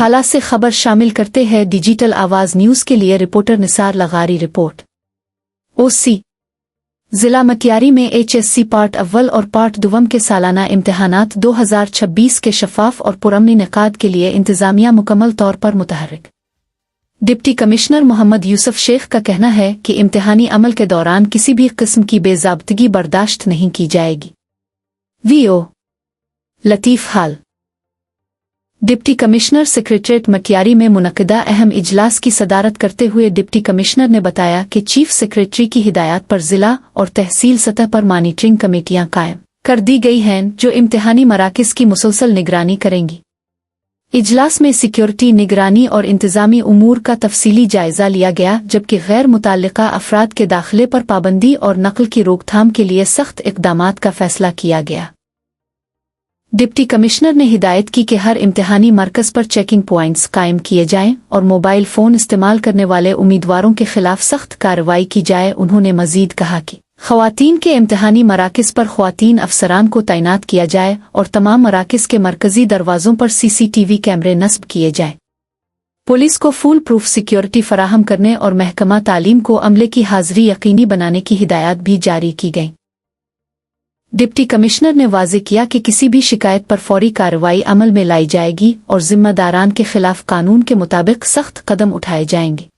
हालात से खबर शामिल करते हैं डिजिटल आवाज न्यूज के लिए रिपोर्टर निसार लगारी रिपोर्ट। ओसी जिला मटियारी में HSC पार्ट अव्वल और पार्ट दुवम के सालाना इम्तिहानात 2026 के शफाफ और पुरअमन इनेकाद के लिए इंतजामिया मुकम्मल तौर पर मुतहर्रिक। डिप्टी कमिश्नर मोहम्मद यूसुफ शेख का कहना है कि इम्तिहानी अमल के दौरान किसी भी किस्म की बेज़ाब्तगी बर्दाश्त नहीं की जाएगी। VO लतीफ़ हाल डिप्टी कमिश्नर सेक्रेटरीट मटियारी में मुनक़िदा अहम इजलास की सदारत करते हुए डिप्टी कमिश्नर ने बताया कि चीफ सेक्रेटरी की हिदायत पर ज़िला और तहसील सतह पर मॉनिटरिंग कमेटियां कायम कर दी गई हैं जो इम्तिहानी मराकिज़ की मुसलसल निगरानी करेंगी। इजलास में सिक्योरिटी, निगरानी और इंतज़ामी उमूर का तफसीली जायज़ा लिया गया, जबकि गैर मुतल्लिका अफराद के दाखिले पर पाबंदी और नकल की रोकथाम के लिए सख्त इक़दामात का फ़ैसला किया गया। डिप्टी कमिश्नर ने हिदायत की कि हर इम्तिहानी मरकज़ पर चेकिंग पॉइंट्स कायम किए जाएं और मोबाइल फ़ोन इस्तेमाल करने वाले उम्मीदवारों के खिलाफ सख्त कार्रवाई की जाए। उन्होंने मज़ीद कहा कि ख़वातीन के इम्तिहानी मराकिज़ पर ख़वातीन अफसरान को तैनात किया जाए और तमाम मराकिज़ के मरकज़ी दरवाज़ों पर CCTV कैमरे नस्ब किए जाएं। पुलिस को फुल प्रूफ सिक्योरिटी फराहम करने और महकमा तालीम को अमले की हाज़िरी यकीनी बनाने की हिदायत भी जारी की गई। डिप्टी कमिश्नर ने वाज़ेह किया कि किसी भी शिकायत पर फौरी कार्रवाई अमल में लाई जाएगी और ज़िम्मेदारान के खिलाफ कानून के मुताबिक सख्त कदम उठाए जाएंगे।